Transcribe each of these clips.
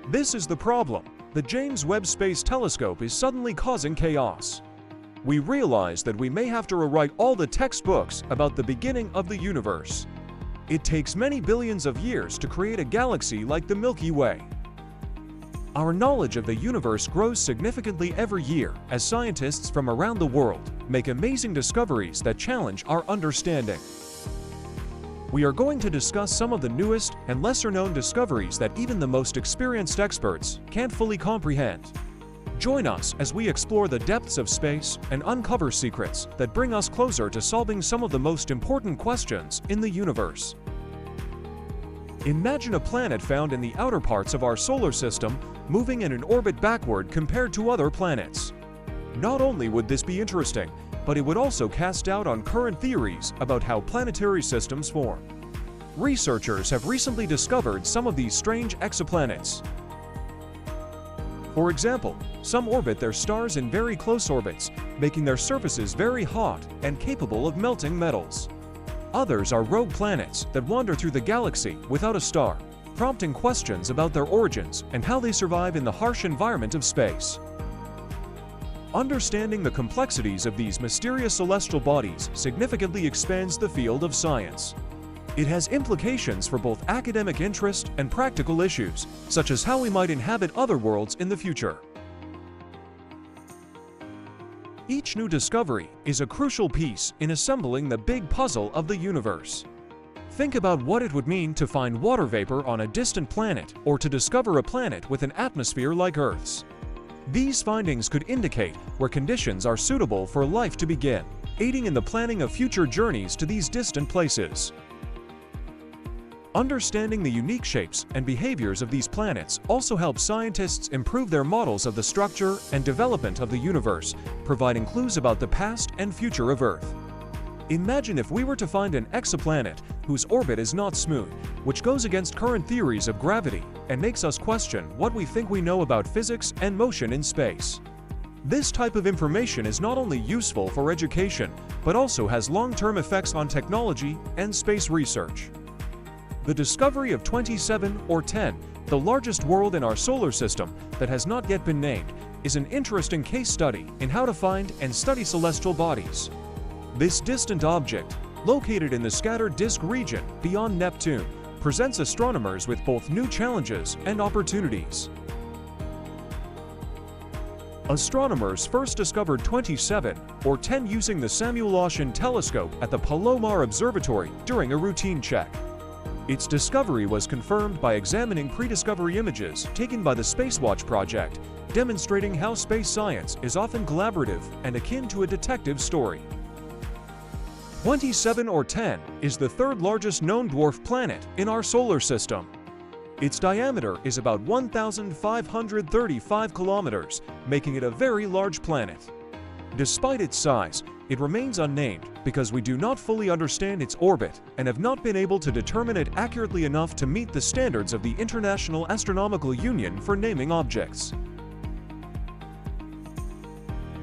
This is the problem. The James Webb Space Telescope is suddenly causing chaos. We realize that we may have to rewrite all the textbooks about the beginning of the universe. It takes many billions of years to create a galaxy like the Milky Way. Our knowledge of the universe grows significantly every year as scientists from around the world make amazing discoveries that challenge our understanding. We are going to discuss some of the newest and lesser-known discoveries that even the most experienced experts can't fully comprehend. Join us as we explore the depths of space and uncover secrets that bring us closer to solving some of the most important questions in the universe. Imagine a planet found in the outer parts of our solar system moving in an orbit backward compared to other planets. Not only would this be interesting, but it would also cast doubt on current theories about how planetary systems form. Researchers have recently discovered some of these strange exoplanets. For example, some orbit their stars in very close orbits, making their surfaces very hot and capable of melting metals. Others are rogue planets that wander through the galaxy without a star, prompting questions about their origins and how they survive in the harsh environment of space. Understanding the complexities of these mysterious celestial bodies significantly expands the field of science. It has implications for both academic interest and practical issues, such as how we might inhabit other worlds in the future. Each new discovery is a crucial piece in assembling the big puzzle of the universe. Think about what it would mean to find water vapor on a distant planet or to discover a planet with an atmosphere like Earth's. These findings could indicate where conditions are suitable for life to begin, aiding in the planning of future journeys to these distant places. Understanding the unique shapes and behaviors of these planets also helps scientists improve their models of the structure and development of the universe, providing clues about the past and future of Earth. Imagine if we were to find an exoplanet whose orbit is not smooth, which goes against current theories of gravity and makes us question what we think we know about physics and motion in space. This type of information is not only useful for education, but also has long-term effects on technology and space research. The discovery of 27 or 10, the largest world in our solar system that has not yet been named, is an interesting case study in how to find and study celestial bodies. This distant object, located in the scattered disk region beyond Neptune, presents astronomers with both new challenges and opportunities. Astronomers first discovered 27 or 10 using the Samuel-Oschin telescope at the Palomar Observatory during a routine check. Its discovery was confirmed by examining pre-discovery images taken by the Spacewatch project, demonstrating how space science is often collaborative and akin to a detective story. 27 or 10 is the third largest known dwarf planet in our solar system. Its diameter is about 1,535 kilometers, making it a very large planet. Despite its size, it remains unnamed because we do not fully understand its orbit and have not been able to determine it accurately enough to meet the standards of the International Astronomical Union for naming objects.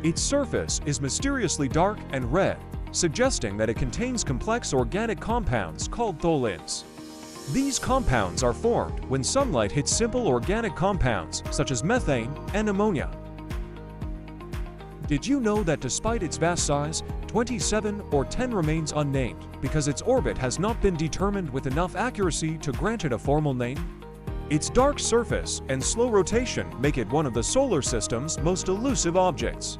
Its surface is mysteriously dark and red, suggesting that it contains complex organic compounds called tholins. These compounds are formed when sunlight hits simple organic compounds such as methane and ammonia. Did you know that despite its vast size, 27 or 10 remains unnamed because its orbit has not been determined with enough accuracy to grant it a formal name? Its dark surface and slow rotation make it one of the solar system's most elusive objects.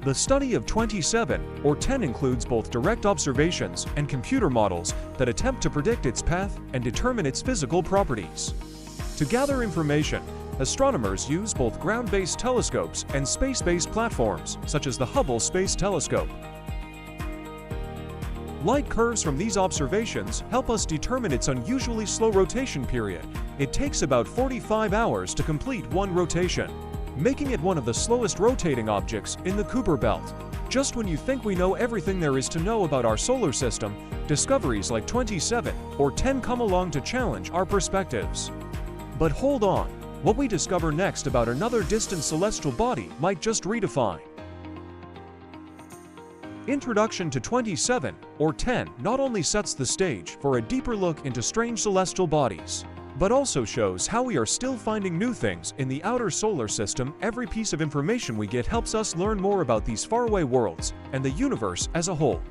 The study of 27 or 10 includes both direct observations and computer models that attempt to predict its path and determine its physical properties. To gather information, astronomers use both ground-based telescopes and space-based platforms, such as the Hubble Space Telescope. Light curves from these observations help us determine its unusually slow rotation period. It takes about 45 hours to complete one rotation, making it one of the slowest rotating objects in the Kuiper Belt. Just when you think we know everything there is to know about our solar system, discoveries like 27 or 10 come along to challenge our perspectives. But hold on, what we discover next about another distant celestial body might just redefine. Introduction to 27 or 10 not only sets the stage for a deeper look into strange celestial bodies, but also shows how we are still finding new things in the outer solar system. Every piece of information we get helps us learn more about these faraway worlds and the universe as a whole.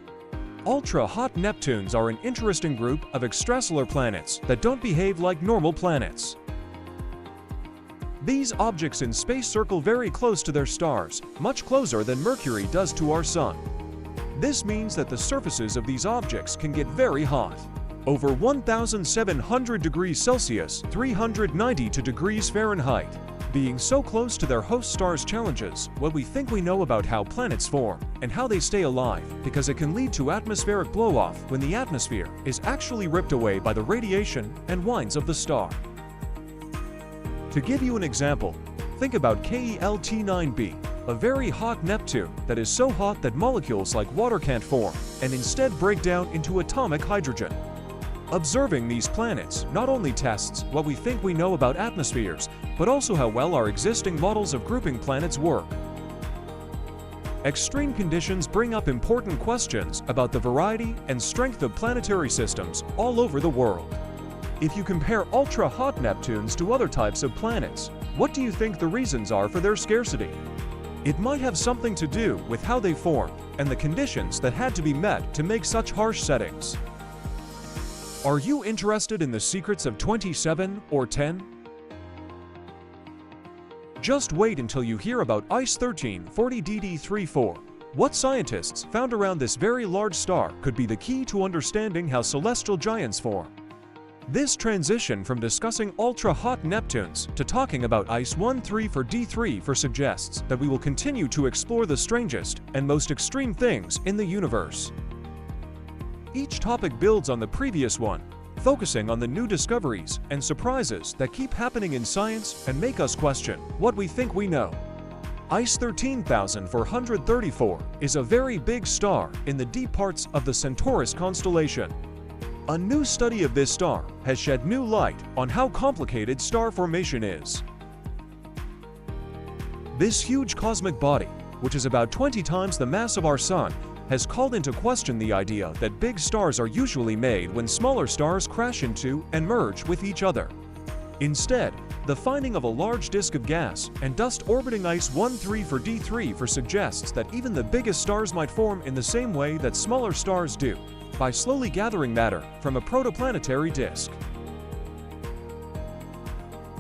Ultra-hot Neptunes are an interesting group of extrasolar planets that don't behave like normal planets. These objects in space circle very close to their stars, much closer than Mercury does to our Sun. This means that the surfaces of these objects can get very hot. Over 1,700 degrees Celsius, 392 degrees Fahrenheit. Being so close to their host stars challenges what we think we know about how planets form and how they stay alive, because it can lead to atmospheric blow-off when the atmosphere is actually ripped away by the radiation and winds of the star. To give you an example, think about KELT9b, a very hot Neptune that is so hot that molecules like water can't form and instead break down into atomic hydrogen. Observing these planets not only tests what we think we know about atmospheres, but also how well our existing models of grouping planets work. Extreme conditions bring up important questions about the variety and strength of planetary systems all over the world. If you compare ultra-hot Neptunes to other types of planets, what do you think the reasons are for their scarcity? It might have something to do with how they formed and the conditions that had to be met to make such harsh settings. Are you interested in the secrets of 27 or 10? Just wait until you hear about ICE 1340DD34. What scientists found around this very large star could be the key to understanding how celestial giants form. This transition from discussing ultra-hot Neptunes to talking about ICE 1340D34 suggests that we will continue to explore the strangest and most extreme things in the universe. Each topic builds on the previous one, focusing on the new discoveries and surprises that keep happening in science and make us question what we think we know. ICE 13434 is a very big star in the deep parts of the Centaurus constellation. A new study of this star has shed new light on how complicated star formation is. This huge cosmic body, which is about 20 times the mass of our Sun, has called into question the idea that big stars are usually made when smaller stars crash into and merge with each other. Instead, the finding of a large disk of gas and dust orbiting ICE 1340D34 suggests that even the biggest stars might form in the same way that smaller stars do, by slowly gathering matter from a protoplanetary disk.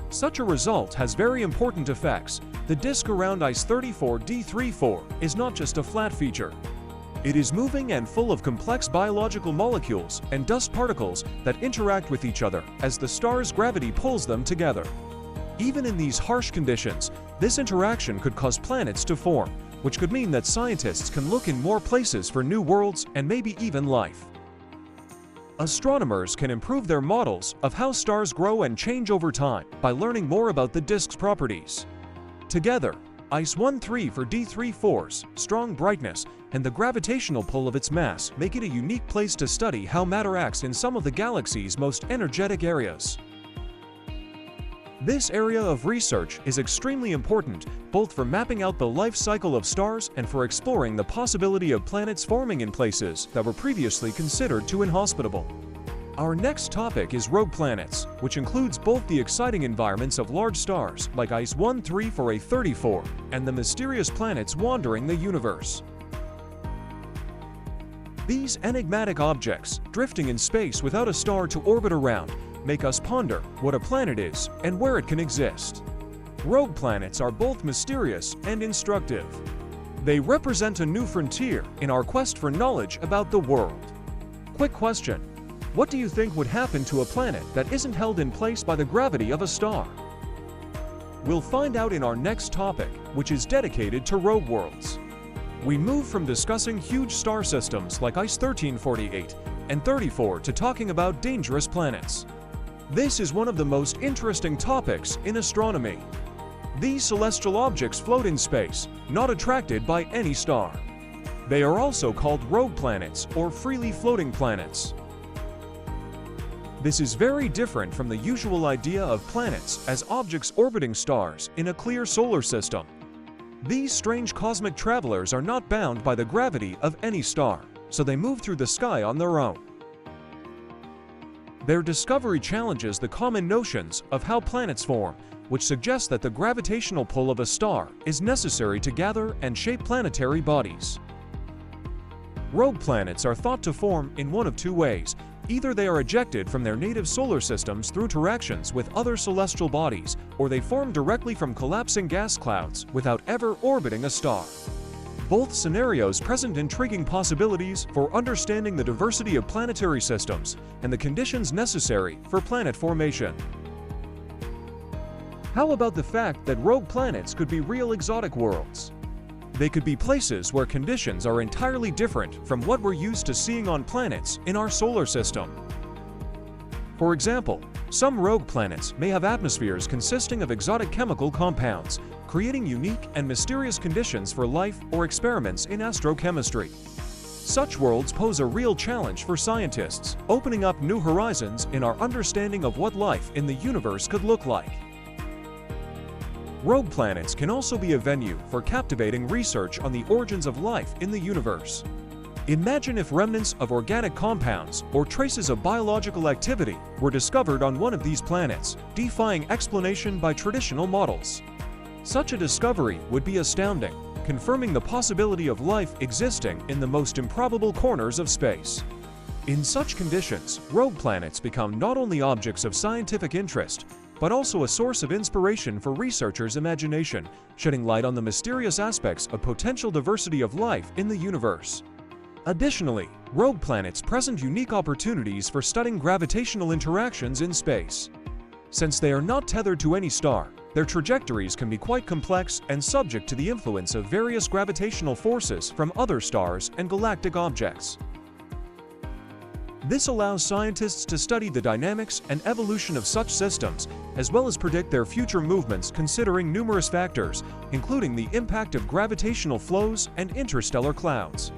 Such a result has very important effects. The disk around ICE 34D34 is not just a flat feature. It is moving and full of complex biological molecules and dust particles that interact with each other as the star's gravity pulls them together. Even in these harsh conditions, this interaction could cause planets to form, which could mean that scientists can look in more places for new worlds and maybe even life. Astronomers can improve their models of how stars grow and change over time by learning more about the disk's properties. Together, ICE 1340D34's strong brightness and the gravitational pull of its mass make it a unique place to study how matter acts in some of the galaxy's most energetic areas. This area of research is extremely important both for mapping out the life cycle of stars and for exploring the possibility of planets forming in places that were previously considered too inhospitable. Our next topic is rogue planets, which includes both the exciting environments of large stars like ICE 1340A34 and the mysterious planets wandering the universe. These enigmatic objects, drifting in space without a star to orbit around, make us ponder what a planet is and where it can exist. Rogue planets are both mysterious and instructive. They represent a new frontier in our quest for knowledge about the world. Quick question: what do you think would happen to a planet that isn't held in place by the gravity of a star? We'll find out in our next topic, which is dedicated to rogue worlds. We move from discussing huge star systems like ICE 1348 and 34 to talking about dangerous planets. This is one of the most interesting topics in astronomy. These celestial objects float in space, not attracted by any star. They are also called rogue planets or freely floating planets. This is very different from the usual idea of planets as objects orbiting stars in a clear solar system. These strange cosmic travelers are not bound by the gravity of any star, so they move through the sky on their own. Their discovery challenges the common notions of how planets form, which suggests that the gravitational pull of a star is necessary to gather and shape planetary bodies. Rogue planets are thought to form in one of two ways. Either they are ejected from their native solar systems through interactions with other celestial bodies, or they form directly from collapsing gas clouds without ever orbiting a star. Both scenarios present intriguing possibilities for understanding the diversity of planetary systems and the conditions necessary for planet formation. How about the fact that rogue planets could be real exotic worlds? They could be places where conditions are entirely different from what we're used to seeing on planets in our solar system. For example, some rogue planets may have atmospheres consisting of exotic chemical compounds, creating unique and mysterious conditions for life or experiments in astrochemistry. Such worlds pose a real challenge for scientists, opening up new horizons in our understanding of what life in the universe could look like. Rogue planets can also be a venue for captivating research on the origins of life in the universe. Imagine if remnants of organic compounds or traces of biological activity were discovered on one of these planets, defying explanation by traditional models. Such a discovery would be astounding, confirming the possibility of life existing in the most improbable corners of space. In such conditions, rogue planets become not only objects of scientific interest, but also a source of inspiration for researchers' imagination, shedding light on the mysterious aspects of potential diversity of life in the universe. Additionally, rogue planets present unique opportunities for studying gravitational interactions in space. Since they are not tethered to any star, their trajectories can be quite complex and subject to the influence of various gravitational forces from other stars and galactic objects. This allows scientists to study the dynamics and evolution of such systems, as well as predict their future movements considering numerous factors, including the impact of gravitational flows and interstellar clouds.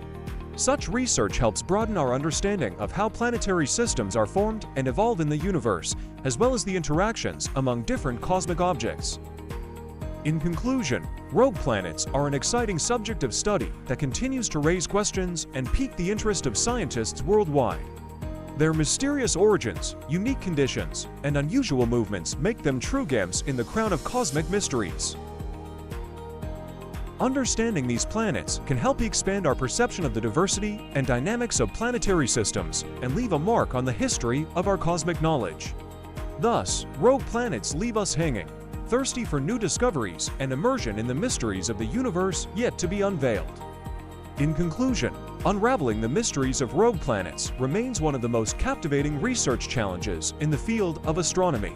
Such research helps broaden our understanding of how planetary systems are formed and evolve in the universe, as well as the interactions among different cosmic objects. In conclusion, rogue planets are an exciting subject of study that continues to raise questions and pique the interest of scientists worldwide. Their mysterious origins, unique conditions, and unusual movements make them true gems in the crown of cosmic mysteries. Understanding these planets can help expand our perception of the diversity and dynamics of planetary systems and leave a mark on the history of our cosmic knowledge. Thus, rogue planets leave us hanging, thirsty for new discoveries and immersion in the mysteries of the universe yet to be unveiled. In conclusion, unraveling the mysteries of rogue planets remains one of the most captivating research challenges in the field of astronomy.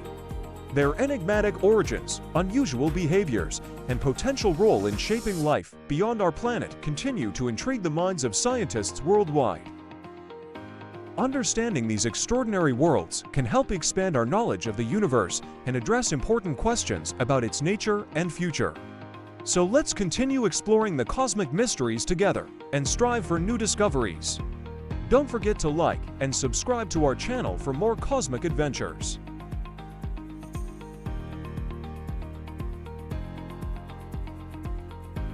Their enigmatic origins, unusual behaviors, and potential role in shaping life beyond our planet continue to intrigue the minds of scientists worldwide. Understanding these extraordinary worlds can help expand our knowledge of the universe and address important questions about its nature and future. So let's continue exploring the cosmic mysteries together and strive for new discoveries. Don't forget to like and subscribe to our channel for more cosmic adventures.